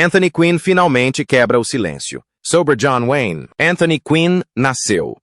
Anthony Quinn finalmente quebra o silêncio. Sobre John Wayne, Anthony Quinn nasceu.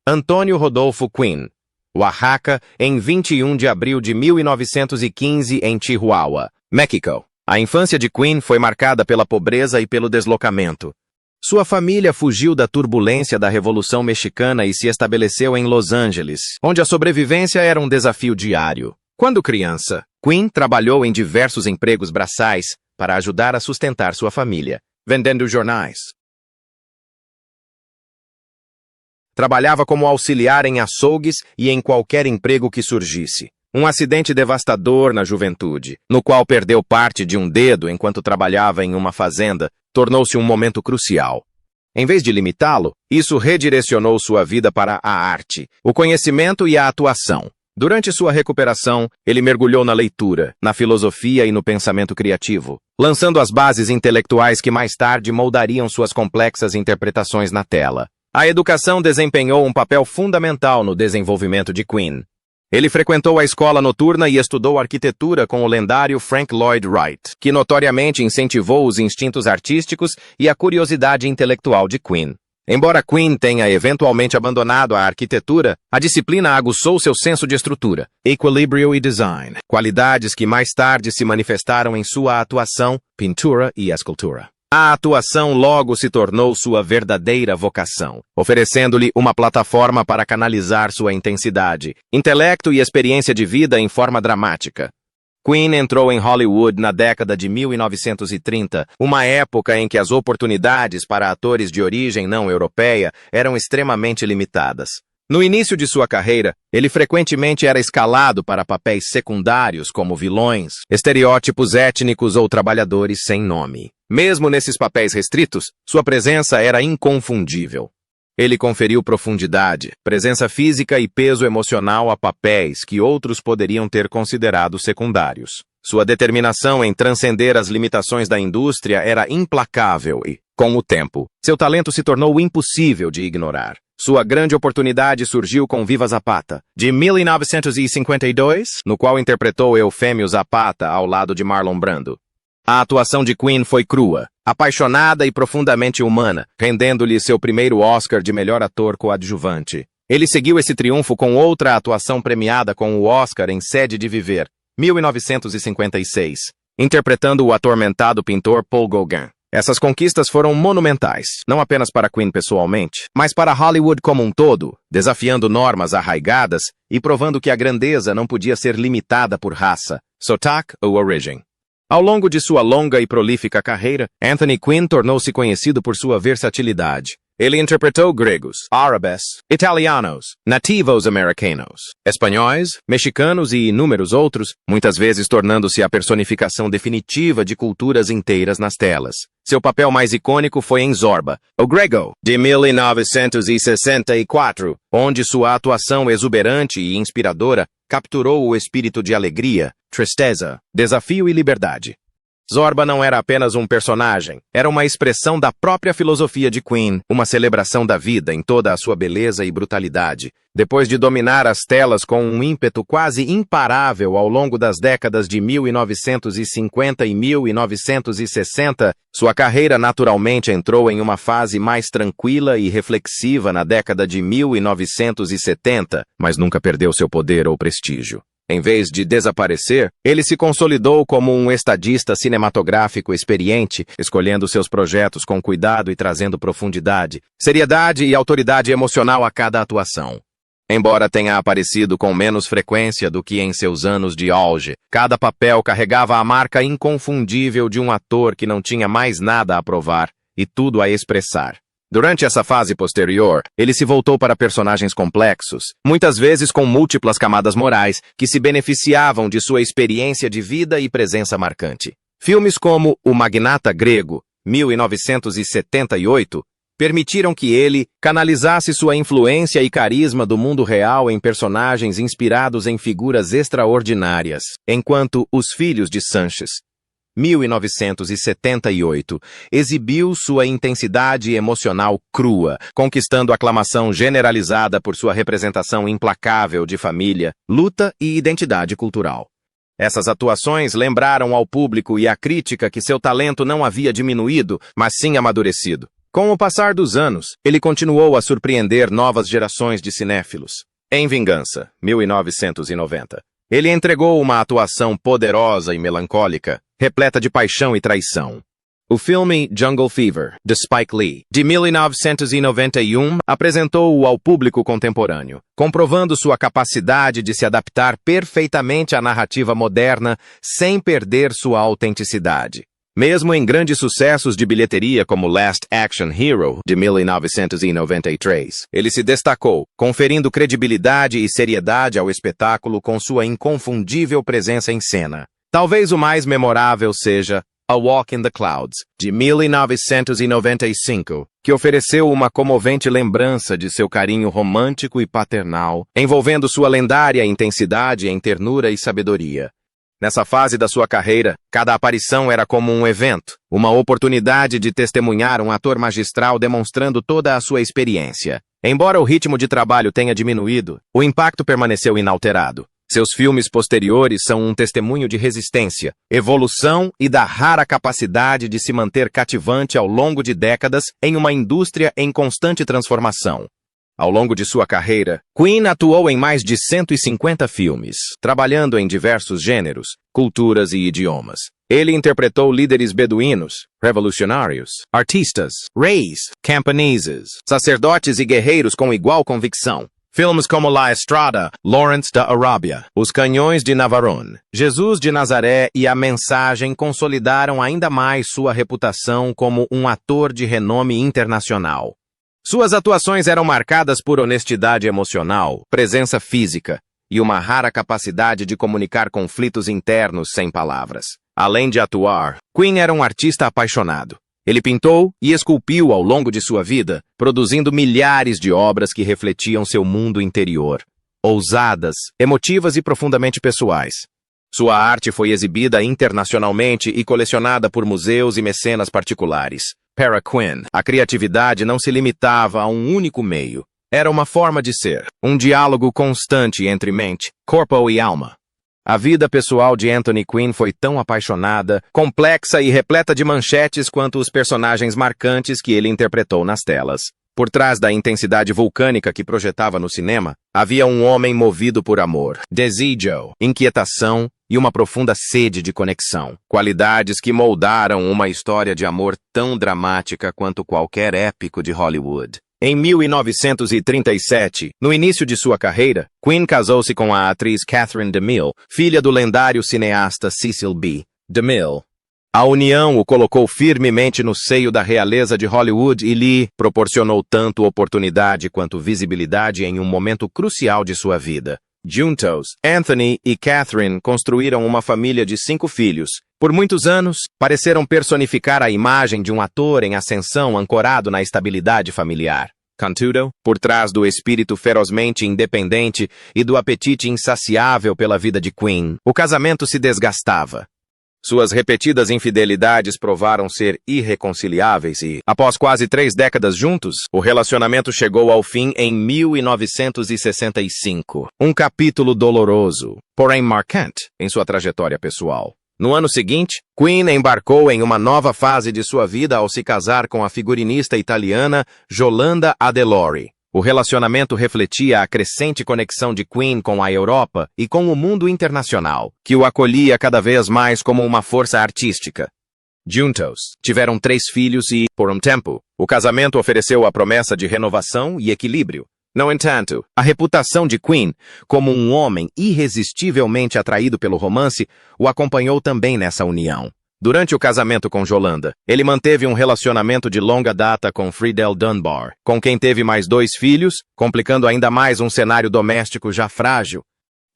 Antônio Rodolfo Quinn, Oaxaca, em 21 de abril de 1915 em Chihuahua, México. A infância de Quinn foi marcada pela pobreza e pelo deslocamento. Sua família fugiu da turbulência da Revolução Mexicana e se estabeleceu em Los Angeles, onde a sobrevivência era um desafio diário. Quando criança, Quinn trabalhou em diversos empregos braçais para ajudar a sustentar sua família, vendendo jornais. Trabalhava como auxiliar em açougues e em qualquer emprego que surgisse. Um acidente devastador na juventude, no qual perdeu parte de um dedo enquanto trabalhava em uma fazenda, tornou-se um momento crucial. Em vez de limitá-lo, isso redirecionou sua vida para a arte, o conhecimento e a atuação. Durante sua recuperação, ele mergulhou na leitura, na filosofia e no pensamento criativo, lançando as bases intelectuais que mais tarde moldariam suas complexas interpretações na tela. A educação desempenhou um papel fundamental no desenvolvimento de Quinn. Ele frequentou a escola noturna e estudou arquitetura com o lendário Frank Lloyd Wright, que notoriamente incentivou os instintos artísticos e a curiosidade intelectual de Quinn. Embora Quinn tenha eventualmente abandonado a arquitetura, a disciplina aguçou seu senso de estrutura, equilíbrio e design, qualidades que mais tarde se manifestaram em sua atuação, pintura e escultura. A atuação logo se tornou sua verdadeira vocação, oferecendo-lhe uma plataforma para canalizar sua intensidade, intelecto e experiência de vida em forma dramática. Quinn entrou em Hollywood na década de 1930, uma época em que as oportunidades para atores de origem não europeia eram extremamente limitadas. No início de sua carreira, ele frequentemente era escalado para papéis secundários como vilões, estereótipos étnicos ou trabalhadores sem nome. Mesmo nesses papéis restritos, sua presença era inconfundível. Ele conferiu profundidade, presença física e peso emocional a papéis que outros poderiam ter considerado secundários. Sua determinação em transcender as limitações da indústria era implacável e, com o tempo, seu talento se tornou impossível de ignorar. Sua grande oportunidade surgiu com Viva Zapata, de 1952, no qual interpretou Eufêmio Zapata ao lado de Marlon Brando. A atuação de Quinn foi crua, apaixonada e profundamente humana, rendendo-lhe seu primeiro Oscar de melhor ator coadjuvante. Ele seguiu esse triunfo com outra atuação premiada com o Oscar em Sede de Viver, 1956, interpretando o atormentado pintor Paul Gauguin. Essas conquistas foram monumentais, não apenas para Quinn pessoalmente, mas para Hollywood como um todo, desafiando normas arraigadas e provando que a grandeza não podia ser limitada por raça, sotaque ou origem. Ao longo de sua longa e prolífica carreira, Anthony Quinn tornou-se conhecido por sua versatilidade. Ele interpretou gregos, árabes, italianos, nativos americanos, espanhóis, mexicanos e inúmeros outros, muitas vezes tornando-se a personificação definitiva de culturas inteiras nas telas. Seu papel mais icônico foi em Zorba, o Grego, de 1964, onde sua atuação exuberante e inspiradora capturou o espírito de alegria, tristeza, desafio e liberdade. Zorba não era apenas um personagem, era uma expressão da própria filosofia de Quinn, uma celebração da vida em toda a sua beleza e brutalidade. Depois de dominar as telas com um ímpeto quase imparável ao longo das décadas de 1950 e 1960, sua carreira naturalmente entrou em uma fase mais tranquila e reflexiva na década de 1970, mas nunca perdeu seu poder ou prestígio. Em vez de desaparecer, ele se consolidou como um estadista cinematográfico experiente, escolhendo seus projetos com cuidado e trazendo profundidade, seriedade e autoridade emocional a cada atuação. Embora tenha aparecido com menos frequência do que em seus anos de auge, cada papel carregava a marca inconfundível de um ator que não tinha mais nada a provar e tudo a expressar. Durante essa fase posterior, ele se voltou para personagens complexos, muitas vezes com múltiplas camadas morais, que se beneficiavam de sua experiência de vida e presença marcante. Filmes como O Magnata Grego, 1978, permitiram que ele canalizasse sua influência e carisma do mundo real em personagens inspirados em figuras extraordinárias, enquanto Os Filhos de Sanchez, 1978, exibiu sua intensidade emocional crua, conquistando aclamação generalizada por sua representação implacável de família, luta e identidade cultural. Essas atuações lembraram ao público e à crítica que seu talento não havia diminuído, mas sim amadurecido. Com o passar dos anos, ele continuou a surpreender novas gerações de cinéfilos. Em Vingança, 1990, ele entregou uma atuação poderosa e melancólica, repleta de paixão e traição. O filme Jungle Fever, de Spike Lee, de 1991, apresentou-o ao público contemporâneo, comprovando sua capacidade de se adaptar perfeitamente à narrativa moderna sem perder sua autenticidade. Mesmo em grandes sucessos de bilheteria como Last Action Hero, de 1993, ele se destacou, conferindo credibilidade e seriedade ao espetáculo com sua inconfundível presença em cena. Talvez o mais memorável seja A Walk in the Clouds, de 1995, que ofereceu uma comovente lembrança de seu carinho romântico e paternal, envolvendo sua lendária intensidade em ternura e sabedoria. Nessa fase da sua carreira, cada aparição era como um evento, uma oportunidade de testemunhar um ator magistral demonstrando toda a sua experiência. Embora o ritmo de trabalho tenha diminuído, o impacto permaneceu inalterado. Seus filmes posteriores são um testemunho de resistência, evolução e da rara capacidade de se manter cativante ao longo de décadas em uma indústria em constante transformação. Ao longo de sua carreira, Queen atuou em mais de 150 filmes, trabalhando em diversos gêneros, culturas e idiomas. Ele interpretou líderes beduínos, revolucionários, artistas, reis, camponeses, sacerdotes e guerreiros com igual convicção. Filmes como La Estrada, Lawrence da Arábia, Os Canhões de Navarone, Jesus de Nazaré e A Mensagem consolidaram ainda mais sua reputação como um ator de renome internacional. Suas atuações eram marcadas por honestidade emocional, presença física e uma rara capacidade de comunicar conflitos internos sem palavras. Além de atuar, Queen era um artista apaixonado. Ele pintou e esculpiu ao longo de sua vida, produzindo milhares de obras que refletiam seu mundo interior, ousadas, emotivas e profundamente pessoais. Sua arte foi exibida internacionalmente e colecionada por museus e mecenas particulares. Para Queen, a criatividade não se limitava a um único meio. Era uma forma de ser, um diálogo constante entre mente, corpo e alma. A vida pessoal de Anthony Quinn foi tão apaixonada, complexa e repleta de manchetes quanto os personagens marcantes que ele interpretou nas telas. Por trás da intensidade vulcânica que projetava no cinema, havia um homem movido por amor, desejo, inquietação e uma profunda sede de conexão. Qualidades que moldaram uma história de amor tão dramática quanto qualquer épico de Hollywood. Em 1937, no início de sua carreira, Quinn casou-se com a atriz Catherine DeMille, filha do lendário cineasta Cecil B. DeMille. A união o colocou firmemente no seio da realeza de Hollywood e lhe proporcionou tanto oportunidade quanto visibilidade em um momento crucial de sua vida. Juntos, Anthony e Catherine construíram uma família de 5 filhos. Por muitos anos, pareceram personificar a imagem de um ator em ascensão ancorado na estabilidade familiar. Contudo, por trás do espírito ferozmente independente e do apetite insaciável pela vida de Quinn, o casamento se desgastava. Suas repetidas infidelidades provaram ser irreconciliáveis e, após quase 3 décadas juntos, o relacionamento chegou ao fim em 1965. Um capítulo doloroso, porém marcante, em sua trajetória pessoal. No ano seguinte, Quinn embarcou em uma nova fase de sua vida ao se casar com a figurinista italiana Yolanda Addelori. O relacionamento refletia a crescente conexão de Quinn com a Europa e com o mundo internacional, que o acolhia cada vez mais como uma força artística. Juntos, tiveram 3 filhos e, por um tempo, o casamento ofereceu a promessa de renovação e equilíbrio. No entanto, a reputação de Quinn, como um homem irresistivelmente atraído pelo romance, o acompanhou também nessa união. Durante o casamento com Yolanda, ele manteve um relacionamento de longa data com Friedel Dunbar, com quem teve mais 2 filhos, complicando ainda mais um cenário doméstico já frágil.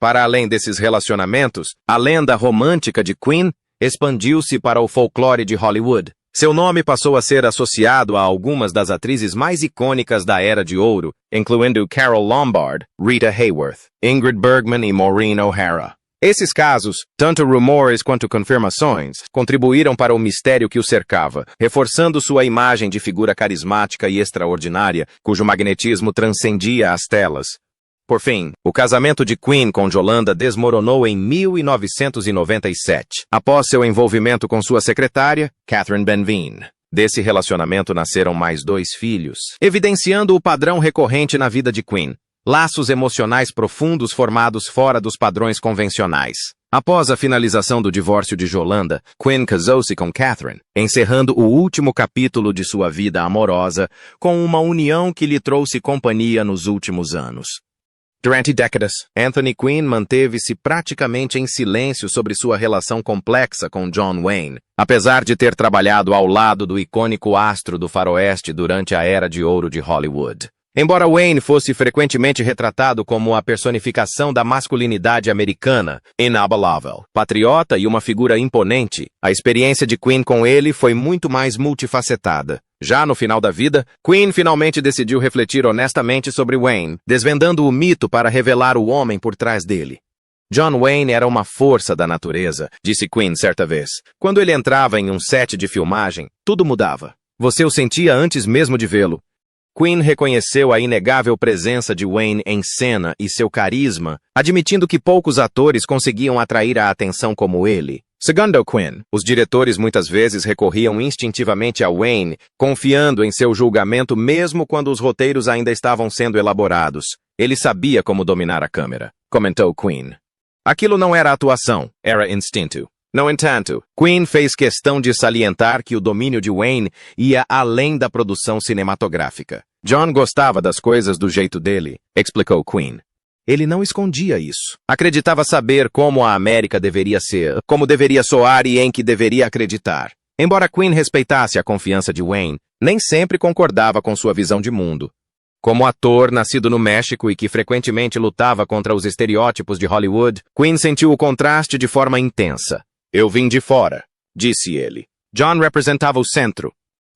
Para além desses relacionamentos, a lenda romântica de Quinn expandiu-se para o folclore de Hollywood. Seu nome passou a ser associado a algumas das atrizes mais icônicas da Era de Ouro, incluindo Carole Lombard, Rita Hayworth, Ingrid Bergman e Maureen O'Hara. Esses casos, tanto rumores quanto confirmações, contribuíram para o mistério que o cercava, reforçando sua imagem de figura carismática e extraordinária, cujo magnetismo transcendia as telas. Por fim, o casamento de Quinn com Yolanda desmoronou em 1997, após seu envolvimento com sua secretária, Catherine Benveen. Desse relacionamento nasceram mais 2 filhos, evidenciando o padrão recorrente na vida de Quinn: laços emocionais profundos formados fora dos padrões convencionais. Após a finalização do divórcio de Yolanda, Quinn casou-se com Catherine, encerrando o último capítulo de sua vida amorosa com uma união que lhe trouxe companhia nos últimos anos. Durante décadas, Anthony Quinn manteve-se praticamente em silêncio sobre sua relação complexa com John Wayne, apesar de ter trabalhado ao lado do icônico astro do faroeste durante a era de ouro de Hollywood. Embora Wayne fosse frequentemente retratado como a personificação da masculinidade americana, inabalável, patriota e uma figura imponente, a experiência de Quinn com ele foi muito mais multifacetada. Já no final da vida, Quinn finalmente decidiu refletir honestamente sobre Wayne, desvendando o mito para revelar o homem por trás dele. John Wayne era uma força da natureza, disse Quinn certa vez. Quando ele entrava em um set de filmagem, tudo mudava. Você o sentia antes mesmo de vê-lo. Quinn reconheceu a inegável presença de Wayne em cena e seu carisma, admitindo que poucos atores conseguiam atrair a atenção como ele. Segundo Quinn, os diretores muitas vezes recorriam instintivamente a Wayne, confiando em seu julgamento mesmo quando os roteiros ainda estavam sendo elaborados. Ele sabia como dominar a câmera, comentou Quinn. Aquilo não era atuação, era instinto. No entanto, Quinn fez questão de salientar que o domínio de Wayne ia além da produção cinematográfica. John gostava das coisas do jeito dele, explicou Quinn. Ele não escondia isso. Acreditava saber como a América deveria ser, como deveria soar e em que deveria acreditar. Embora Quinn respeitasse a confiança de Wayne, nem sempre concordava com sua visão de mundo. Como ator nascido no México e que frequentemente lutava contra os estereótipos de Hollywood, Quinn sentiu o contraste de forma intensa. Eu vim de fora, disse ele. John representava o centro.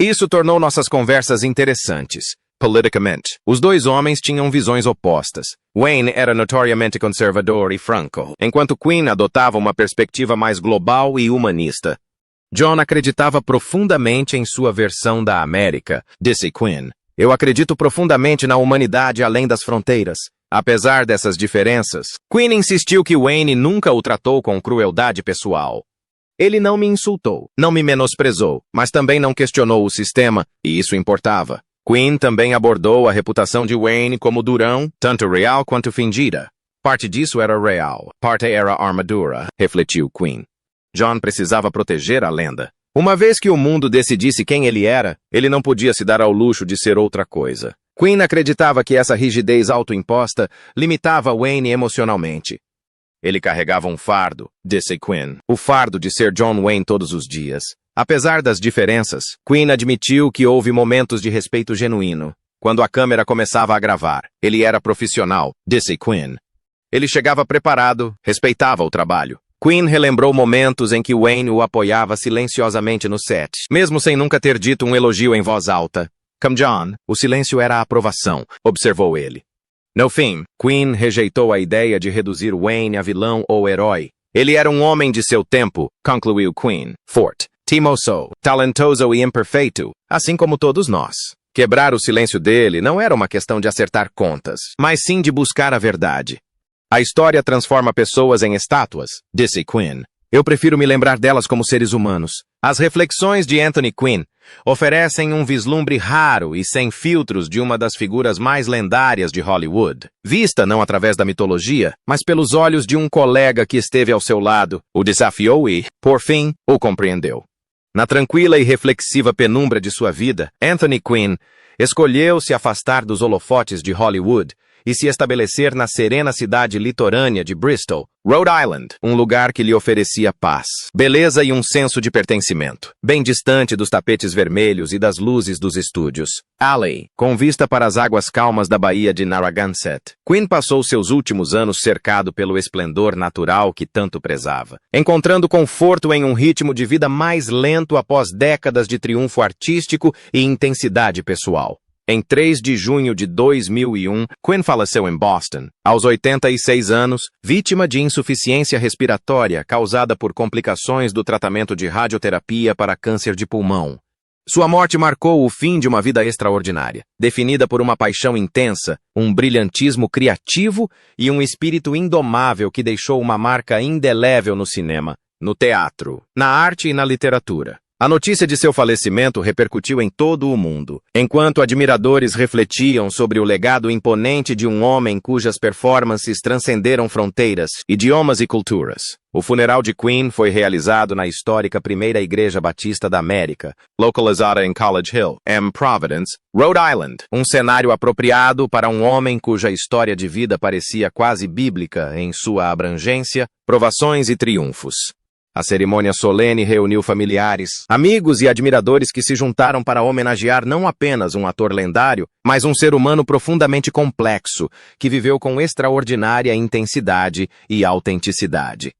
Isso tornou nossas conversas interessantes. Politicamente, os 2 homens tinham visões opostas. Wayne era notoriamente conservador e franco, enquanto Quinn adotava uma perspectiva mais global e humanista. John acreditava profundamente em sua versão da América, disse Quinn. Eu acredito profundamente na humanidade além das fronteiras. Apesar dessas diferenças, Quinn insistiu que Wayne nunca o tratou com crueldade pessoal. Ele não me insultou, não me menosprezou, mas também não questionou o sistema, e isso importava. Quinn também abordou a reputação de Wayne como durão, tanto real quanto fingida. Parte disso era real, parte era armadura, refletiu Quinn. John precisava proteger a lenda. Uma vez que o mundo decidisse quem ele era, ele não podia se dar ao luxo de ser outra coisa. Quinn acreditava que essa rigidez autoimposta limitava Wayne emocionalmente. Ele carregava um fardo, disse Quinn, o fardo de ser John Wayne todos os dias. Apesar das diferenças, Quinn admitiu que houve momentos de respeito genuíno. Quando a câmera começava a gravar, ele era profissional, disse Quinn. Ele chegava preparado, respeitava o trabalho. Quinn relembrou momentos em que Wayne o apoiava silenciosamente no set, mesmo sem nunca ter dito um elogio em voz alta. Como John, o silêncio era a aprovação, observou ele. No fim, Quinn rejeitou a ideia de reduzir Wayne a vilão ou herói. Ele era um homem de seu tempo, concluiu Quinn. Forte, teimoso, talentoso e imperfeito, assim como todos nós. Quebrar o silêncio dele não era uma questão de acertar contas, mas sim de buscar a verdade. A história transforma pessoas em estátuas, disse Quinn. Eu prefiro me lembrar delas como seres humanos. As reflexões de Anthony Quinn oferecem um vislumbre raro e sem filtros de uma das figuras mais lendárias de Hollywood, vista não através da mitologia, mas pelos olhos de um colega que esteve ao seu lado, o desafiou e, por fim, o compreendeu. Na tranquila e reflexiva penumbra de sua vida, Anthony Quinn escolheu se afastar dos holofotes de Hollywood e se estabelecer na serena cidade litorânea de Bristol, Rhode Island, um lugar que lhe oferecia paz, beleza e um senso de pertencimento, bem distante dos tapetes vermelhos e das luzes dos estúdios. Alley, com vista para as águas calmas da baía de Narragansett, Quinn passou seus últimos anos cercado pelo esplendor natural que tanto prezava, encontrando conforto em um ritmo de vida mais lento após décadas de triunfo artístico e intensidade pessoal. Em 3 de junho de 2001, Quinn faleceu em Boston, aos 86 anos, vítima de insuficiência respiratória causada por complicações do tratamento de radioterapia para câncer de pulmão. Sua morte marcou o fim de uma vida extraordinária, definida por uma paixão intensa, um brilhantismo criativo e um espírito indomável que deixou uma marca indelével no cinema, no teatro, na arte e na literatura. A notícia de seu falecimento repercutiu em todo o mundo, enquanto admiradores refletiam sobre o legado imponente de um homem cujas performances transcenderam fronteiras, idiomas e culturas. O funeral de Queen foi realizado na histórica Primeira Igreja Batista da América, localizada em College Hill, Providence, Rhode Island, um cenário apropriado para um homem cuja história de vida parecia quase bíblica em sua abrangência, provações e triunfos. A cerimônia solene reuniu familiares, amigos e admiradores que se juntaram para homenagear não apenas um ator lendário, mas um ser humano profundamente complexo, que viveu com extraordinária intensidade e autenticidade.